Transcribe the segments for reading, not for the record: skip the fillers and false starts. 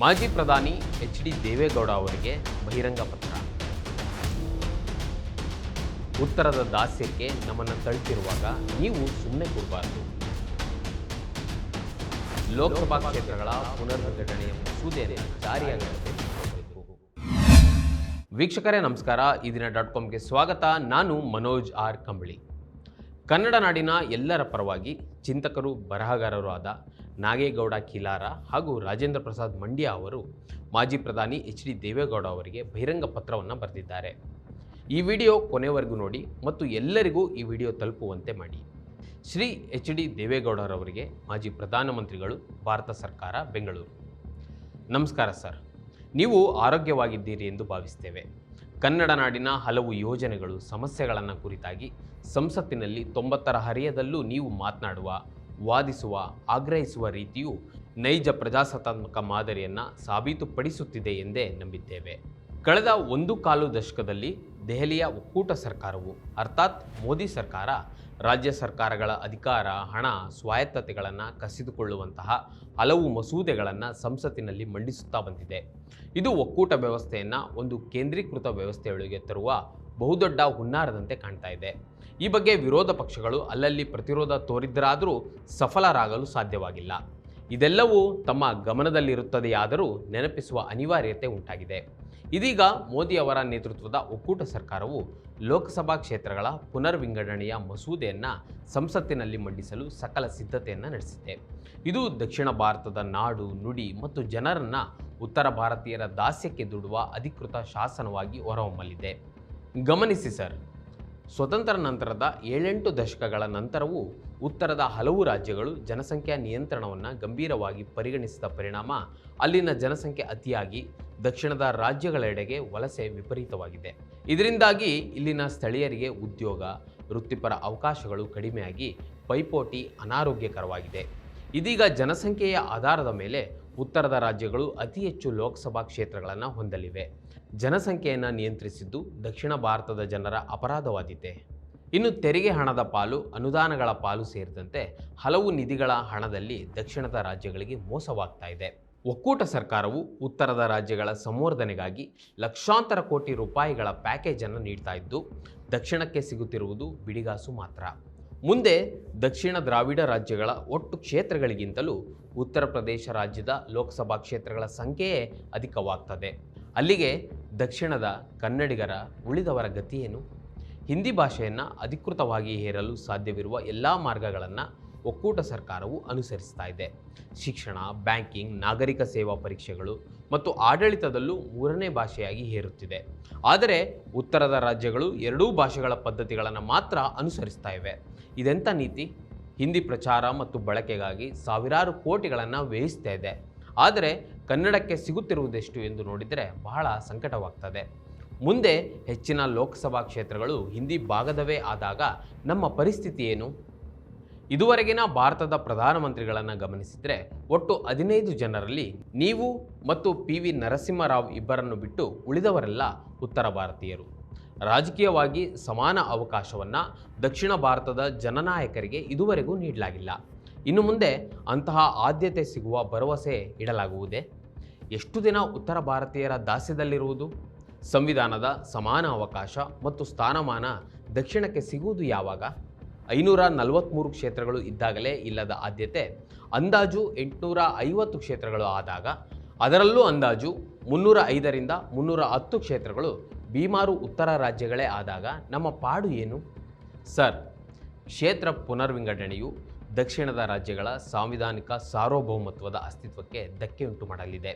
ಮಾಜಿ ಪ್ರಧಾನಿ ಎಚ್.ಡಿ. ದೇವೇಗೌಡ ಅವರಿಗೆ ಬಹಿರಂಗ ಪತ್ರ. ಉತ್ತರದ ದಾಸ್ಯಕ್ಕೆ ನಮ್ಮನ್ನು ತಳ್ಳಿರುವಾಗ ನೀವು ಸುಮ್ಮನೆ ಕೂರಬಾರದು. ಲೋಕಸಭಾ ಕ್ಷೇತ್ರಗಳ ಪುನರ್ವಿಂಗಡಣೆಯ ಮಸೂದೆಯನ್ನು ಜಾರಿಯಾಗಬೇಕು. ವೀಕ್ಷಕರೇ ನಮಸ್ಕಾರ, ಈ ದಿನ .comಗೆ ಸ್ವಾಗತ. ನಾನು ಮನೋಜ್ ಆರ್ ಕಂಬಳಿ. ಕನ್ನಡ ನಾಡಿನ ಎಲ್ಲರ ಪರವಾಗಿ ಚಿಂತಕರು, ಬರಹಗಾರರು ಆದ ನಾಗೇಗೌಡ ಕೀಲಾರ ಹಾಗೂ ರಾಜೇಂದ್ರ ಪ್ರಸಾದ್ ಮಂಡ್ಯ ಅವರು ಮಾಜಿ ಪ್ರಧಾನಿ ಎಚ್.ಡಿ. ದೇವೇಗೌಡ ಅವರಿಗೆ ಬಹಿರಂಗ ಪತ್ರವನ್ನು ಬರೆದಿದ್ದಾರೆ. ಈ ವಿಡಿಯೋ ಕೊನೆವರೆಗೂ ನೋಡಿ ಮತ್ತು ಎಲ್ಲರಿಗೂ ಈ ವಿಡಿಯೋ ತಲುಪುವಂತೆ ಮಾಡಿ. ಶ್ರೀ ಎಚ್.ಡಿ. ದೇವೇಗೌಡರವರಿಗೆ ಮಾಜಿ ಪ್ರಧಾನಮಂತ್ರಿಗಳು, ಭಾರತ ಸರ್ಕಾರ, ಬೆಂಗಳೂರು. ನಮಸ್ಕಾರ ಸರ್, ನೀವು ಆರೋಗ್ಯವಾಗಿದ್ದೀರಿ ಎಂದು ಭಾವಿಸ್ತೇವೆ. ಕನ್ನಡ ನಾಡಿನ ಹಲವು ಯೋಜನೆಗಳು, ಸಮಸ್ಯೆಗಳನ್ನು ಕುರಿತಾಗಿ ಸಂಸತ್ತಿನಲ್ಲಿ 90ರ ಹರೆಯದಲ್ಲೂ ನೀವು ಮಾತನಾಡುವ, ವಾದಿಸುವ, ಆಗ್ರಹಿಸುವ ರೀತಿಯು ನೈಜ ಪ್ರಜಾಸತ್ತಾತ್ಮಕ ಮಾದರಿಯನ್ನು ಸಾಬೀತುಪಡಿಸುತ್ತಿದೆ ಎಂದೇ ನಂಬಿದ್ದೇವೆ. ಕಳೆದ 1.25 ದಶಕದಲ್ಲಿ ದೆಹಲಿಯ ಒಕ್ಕೂಟ ಸರ್ಕಾರವು ಅರ್ಥಾತ್ ಮೋದಿ ಸರ್ಕಾರ ರಾಜ್ಯ ಸರ್ಕಾರಗಳ ಅಧಿಕಾರ, ಹಣ, ಸ್ವಾಯತ್ತತೆಗಳನ್ನು ಕಸಿದುಕೊಳ್ಳುವಂತಹ ಹಲವು ಮಸೂದೆಗಳನ್ನು ಸಂಸತ್ತಿನಲ್ಲಿ ಮಂಡಿಸುತ್ತಾ ಬಂದಿದೆ. ಇದು ಒಕ್ಕೂಟ ವ್ಯವಸ್ಥೆಯನ್ನು ಒಂದು ಕೇಂದ್ರೀಕೃತ ವ್ಯವಸ್ಥೆಯೊಳಗೆ ತರುವ ಬಹುದೊಡ್ಡ ಹುನ್ನಾರದಂತೆ ಕಾಣ್ತಾ ಇದೆ. ಈ ಬಗ್ಗೆ ವಿರೋಧ ಪಕ್ಷಗಳು ಅಲ್ಲಲ್ಲಿ ಪ್ರತಿರೋಧ ತೋರಿದ್ದರಾದರೂ ಸಫಲರಾಗಲು ಸಾಧ್ಯವಾಗಿಲ್ಲ. ಇದೆಲ್ಲವೂ ತಮ್ಮ ಗಮನದಲ್ಲಿರುತ್ತದೆಯಾದರೂ ನೆನಪಿಸುವ ಅನಿವಾರ್ಯತೆ ಉಂಟಾಗಿದೆ. ಇದೀಗ ಮೋದಿ ಅವರ ನೇತೃತ್ವದ ಒಕ್ಕೂಟ ಸರ್ಕಾರವು ಲೋಕಸಭಾ ಕ್ಷೇತ್ರಗಳ ಪುನರ್ವಿಂಗಡಣೆಯ ಮಸೂದೆಯನ್ನು ಸಂಸತ್ತಿನಲ್ಲಿ ಮಂಡಿಸಲು ಸಕಲ ಸಿದ್ಧತೆಯನ್ನು ನಡೆಸಿದೆ. ಇದು ದಕ್ಷಿಣ ಭಾರತದ ನಾಡು, ನುಡಿ ಮತ್ತು ಜನರನ್ನು ಉತ್ತರ ಭಾರತೀಯರ ದಾಸ್ಯಕ್ಕೆ ದುಡುವ ಅಧಿಕೃತ ಶಾಸನವಾಗಿ ಹೊರಹೊಮ್ಮಲಿದೆ. ಗಮನಿಸಿ ಸರ್, ಸ್ವತಂತ್ರ ನಂತರದ 7-8 ದಶಕಗಳ ನಂತರವೂ ಉತ್ತರದ ಹಲವು ರಾಜ್ಯಗಳು ಜನಸಂಖ್ಯಾ ನಿಯಂತ್ರಣವನ್ನು ಗಂಭೀರವಾಗಿ ಪರಿಗಣಿಸಿದ ಪರಿಣಾಮ ಅಲ್ಲಿನ ಜನಸಂಖ್ಯೆ ಅತಿಯಾಗಿ ದಕ್ಷಿಣದ ರಾಜ್ಯಗಳೆಡೆಗೆ ವಲಸೆ ವಿಪರೀತವಾಗಿದೆ. ಇದರಿಂದಾಗಿ ಇಲ್ಲಿನ ಸ್ಥಳೀಯರಿಗೆ ಉದ್ಯೋಗ, ವೃತ್ತಿಪರ ಅವಕಾಶಗಳು ಕಡಿಮೆಯಾಗಿ ಪೈಪೋಟಿ ಅನಾರೋಗ್ಯಕರವಾಗಿದೆ. ಇದೀಗ ಜನಸಂಖ್ಯೆಯ ಆಧಾರದ ಮೇಲೆ ಉತ್ತರದ ರಾಜ್ಯಗಳು ಅತಿ ಹೆಚ್ಚು ಲೋಕಸಭಾ ಕ್ಷೇತ್ರಗಳನ್ನು ಹೊಂದಲಿವೆ. ಜನಸಂಖ್ಯೆಯನ್ನು ನಿಯಂತ್ರಿಸಿದ್ದು ದಕ್ಷಿಣ ಭಾರತದ ಜನರ ಅಪರಾಧವಾದೀತೆ. ಇನ್ನು ತೆರಿಗೆ ಹಣದ ಪಾಲು, ಅನುದಾನಗಳ ಪಾಲು ಸೇರಿದಂತೆ ಹಲವು ನಿಧಿಗಳ ಹಣದಲ್ಲಿ ದಕ್ಷಿಣದ ರಾಜ್ಯಗಳಿಗೆ ಮೋಸವಾಗ್ತಾ ಇದೆ. ಒಕ್ಕೂಟ ಸರ್ಕಾರವು ಉತ್ತರದ ರಾಜ್ಯಗಳ ಸಂವರ್ಧನೆಗಾಗಿ ಲಕ್ಷಾಂತರ ಕೋಟಿ ರೂಪಾಯಿಗಳ ಪ್ಯಾಕೇಜನ್ನು ನೀಡ್ತಾ ಇದ್ದು, ದಕ್ಷಿಣಕ್ಕೆ ಸಿಗುತ್ತಿರುವುದು ಬಿಡಿಗಾಸು ಮಾತ್ರ. ಮುಂದೆ ದಕ್ಷಿಣ ದ್ರಾವಿಡ ರಾಜ್ಯಗಳ ಒಟ್ಟು ಕ್ಷೇತ್ರಗಳಿಗಿಂತಲೂ ಉತ್ತರ ಪ್ರದೇಶ ರಾಜ್ಯದ ಲೋಕಸಭಾ ಕ್ಷೇತ್ರಗಳ ಸಂಖ್ಯೆಯೇ ಅಧಿಕವಾಗ್ತದೆ. ಅಲ್ಲಿಗೆ ದಕ್ಷಿಣದ ಕನ್ನಡಿಗರ, ಉಳಿದವರ ಗತಿಯೇನು? ಹಿಂದಿ ಭಾಷೆಯನ್ನು ಅಧಿಕೃತವಾಗಿ ಹೇರಲು ಸಾಧ್ಯವಿರುವ ಎಲ್ಲ ಮಾರ್ಗಗಳನ್ನು ಒಕ್ಕೂಟ ಸರ್ಕಾರವು ಅನುಸರಿಸ್ತಾ ಇದೆ. ಶಿಕ್ಷಣ, ಬ್ಯಾಂಕಿಂಗ್, ನಾಗರಿಕ ಸೇವಾ ಪರೀಕ್ಷೆಗಳು ಮತ್ತು ಆಡಳಿತದಲ್ಲೂ 3ನೇ ಭಾಷೆಯಾಗಿ ಹೇರುತ್ತಿದೆ. ಆದರೆ ಉತ್ತರದ ರಾಜ್ಯಗಳು 2 ಭಾಷೆಗಳ ಪದ್ಧತಿಗಳನ್ನು ಮಾತ್ರ ಅನುಸರಿಸ್ತಾ ಇವೆ. ಇದೆಂಥ ನೀತಿ? ಹಿಂದಿ ಪ್ರಚಾರ ಮತ್ತು ಬಳಕೆಗಾಗಿ ಸಾವಿರಾರು ಕೋಟಿಗಳನ್ನು ವ್ಯಯಿಸ್ತಾ ಇದೆ. ಆದರೆ ಕನ್ನಡಕ್ಕೆ ಸಿಗುತ್ತಿರುವುದೆಷ್ಟು ಎಂದು ನೋಡಿದರೆ ಬಹಳ ಸಂಕಟವಾಗ್ತದೆ. ಮುಂದೆ ಹೆಚ್ಚಿನ ಲೋಕಸಭಾ ಕ್ಷೇತ್ರಗಳು ಹಿಂದಿ ಭಾಗದವೇ ಆದಾಗ ನಮ್ಮ ಪರಿಸ್ಥಿತಿ ಏನು? ಇದುವರೆಗಿನ ಭಾರತದ ಪ್ರಧಾನಮಂತ್ರಿಗಳನ್ನು ಗಮನಿಸಿದರೆ ಒಟ್ಟು 15 ಜನರಲ್ಲಿ ನೀವು ಮತ್ತು PV ನರಸಿಂಹರಾವ್ ಇಬ್ಬರನ್ನು ಬಿಟ್ಟು ಉಳಿದವರೆಲ್ಲ ಉತ್ತರ ಭಾರತೀಯರು. ರಾಜಕೀಯವಾಗಿ ಸಮಾನ ಅವಕಾಶವನ್ನು ದಕ್ಷಿಣ ಭಾರತದ ಜನನಾಯಕರಿಗೆ ಇದುವರೆಗೂ ನೀಡಲಾಗಿಲ್ಲ. ಇನ್ನು ಮುಂದೆ ಅಂತಹ ಆದ್ಯತೆ ಸಿಗುವ ಭರವಸೆ ಇಡಲಾಗುವುದೇ? ಎಷ್ಟು ದಿನ ಉತ್ತರ ಭಾರತೀಯರ ದಾಸ್ಯದಲ್ಲಿರುವುದು? ಸಂವಿಧಾನದ ಸಮಾನ ಅವಕಾಶ ಮತ್ತು ಸ್ಥಾನಮಾನ ದಕ್ಷಿಣಕ್ಕೆ ಸಿಗುವುದು ಯಾವಾಗ? 543 ಕ್ಷೇತ್ರಗಳು ಇದ್ದಾಗಲೇ ಇಲ್ಲದ ಆದ್ಯತೆ ಅಂದಾಜು 850 ಕ್ಷೇತ್ರಗಳು ಆದಾಗ, ಅದರಲ್ಲೂ ಅಂದಾಜು 305ರಿಂದ 310 ಕ್ಷೇತ್ರಗಳು ಬೀಮಾರು ಉತ್ತರ ರಾಜ್ಯಗಳೇ ಆದಾಗ ನಮ್ಮ ಪಾಡು ಏನು? ಸರ್, ಕ್ಷೇತ್ರ ಪುನರ್ವಿಂಗಡಣೆಯು ದಕ್ಷಿಣದ ರಾಜ್ಯಗಳ ಸಾಂವಿಧಾನಿಕ ಸಾರ್ವಭೌಮತ್ವದ ಅಸ್ತಿತ್ವಕ್ಕೆ ಧಕ್ಕೆಯುಂಟು ಮಾಡಲಿದೆ.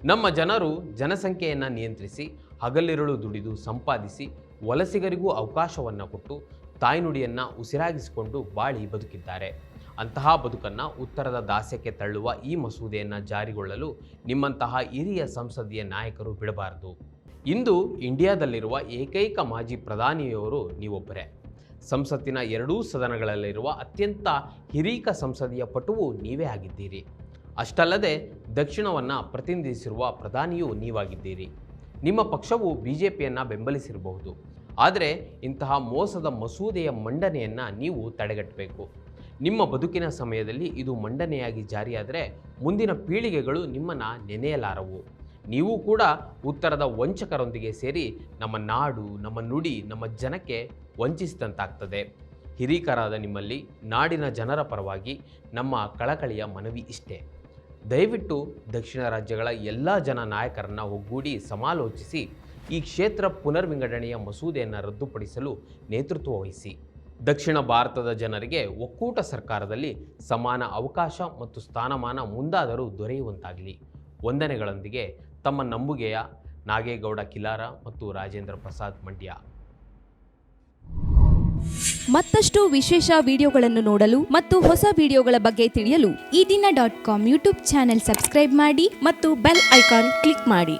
ನಮ್ಮ ಜನರು ಜನಸಂಖ್ಯೆಯನ್ನು ನಿಯಂತ್ರಿಸಿ ಹಗಲಿರುಳು ದುಡಿದು ಸಂಪಾದಿಸಿ ವಲಸಿಗರಿಗೂ ಅವಕಾಶವನ್ನು ಕೊಟ್ಟು ತಾಯ್ನುಡಿಯನ್ನು ಉಸಿರಾಗಿಸಿಕೊಂಡು ಬಾಳಿ ಬದುಕಿದ್ದಾರೆ. ಅಂತಹ ಬದುಕನ್ನು ಉತ್ತರದ ದಾಸ್ಯಕ್ಕೆ ತಳ್ಳುವ ಈ ಮಸೂದೆಯನ್ನು ಜಾರಿಗೊಳ್ಳಲು ನಿಮ್ಮಂತಹ ಹಿರಿಯ ಸಂಸದೀಯ ನಾಯಕರು ಬಿಡಬಾರದು. ಇಂದು ಇಂಡಿಯಾದಲ್ಲಿರುವ ಏಕೈಕ ಮಾಜಿ ಪ್ರಧಾನಿಯವರು ನೀವೊಬ್ಬರೇ. ಸಂಸತ್ತಿನ 2 ಸದನಗಳಲ್ಲಿರುವ ಅತ್ಯಂತ ಹಿರೀಕ ಸಂಸದೀಯ ಪಟುವು ನೀವೇ ಆಗಿದ್ದೀರಿ. ಅಷ್ಟಲ್ಲದೆ ದಕ್ಷಿಣವನ್ನು ಪ್ರತಿನಿಧಿಸಿರುವ ಪ್ರಧಾನಿಯೂ ನೀವಾಗಿದ್ದೀರಿ. ನಿಮ್ಮ ಪಕ್ಷವು BJPಯನ್ನು ಬೆಂಬಲಿಸಿರಬಹುದು, ಆದರೆ ಇಂತಹ ಮೋಸದ ಮಸೂದೆಯ ಮಂಡನೆಯನ್ನು ನೀವು ತಡೆಗಟ್ಟಬೇಕು. ನಿಮ್ಮ ಬದುಕಿನ ಸಮಯದಲ್ಲಿ ಇದು ಮಂಡನೆಯಾಗಿ ಜಾರಿಯಾದರೆ ಮುಂದಿನ ಪೀಳಿಗೆಗಳು ನಿಮ್ಮನ್ನು ನೆನೆಯಲಾರವು. ನೀವು ಕೂಡ ಉತ್ತರದ ವಂಚಕರೊಂದಿಗೆ ಸೇರಿ ನಮ್ಮ ನಾಡು, ನಮ್ಮ ನುಡಿ, ನಮ್ಮ ಜನಕ್ಕೆ ವಂಚಿಸಿದಂತಾಗ್ತದೆ. ಹಿರೀಕರಾದ ನಿಮ್ಮಲ್ಲಿ ನಾಡಿನ ಜನರ ಪರವಾಗಿ ನಮ್ಮ ಕಳಕಳಿಯ ಮನವಿ ಇಷ್ಟೇ. ದಯವಿಟ್ಟು ದಕ್ಷಿಣ ರಾಜ್ಯಗಳ ಎಲ್ಲ ಜನ ನಾಯಕರನ್ನು ಒಗ್ಗೂಡಿ ಸಮಾಲೋಚಿಸಿ ಈ ಕ್ಷೇತ್ರ ಪುನರ್ವಿಂಗಡಣೆಯ ಮಸೂದೆಯನ್ನು ರದ್ದುಪಡಿಸಲು ನೇತೃತ್ವ ವಹಿಸಿ. ದಕ್ಷಿಣ ಭಾರತದ ಜನರಿಗೆ ಒಕ್ಕೂಟ ಸರ್ಕಾರದಲ್ಲಿ ಸಮಾನ ಅವಕಾಶ ಮತ್ತು ಸ್ಥಾನಮಾನ ಮುಂದಾದರೂ ದೊರೆಯುವಂತಾಗಲಿ. ವಂದನೆಗಳೊಂದಿಗೆ ತಮ್ಮ ನಂಬುಗೆಯ ನಾಗೇಗೌಡ ಕಿಲಾರ ಮತ್ತು ರಾಜೇಂದ್ರ ಪ್ರಸಾದ್ ಮಂಡ್ಯ. ಮತ್ತಷ್ಟು ವಿಶೇಷ ವಿಡಿಯೋಗಳನ್ನು ನೋಡಲು ಮತ್ತು ಹೊಸ ವಿಡಿಯೋಗಳ ಬಗ್ಗೆ ತಿಳಿಯಲು ಈ ದಿನ .com ಯೂಟ್ಯೂಬ್ ಚಾನೆಲ್ ಸಬ್ಸ್ಕ್ರೈಬ್ ಮಾಡಿ ಮತ್ತು ಬೆಲ್ ಐಕಾನ್ ಕ್ಲಿಕ್ ಮಾಡಿ.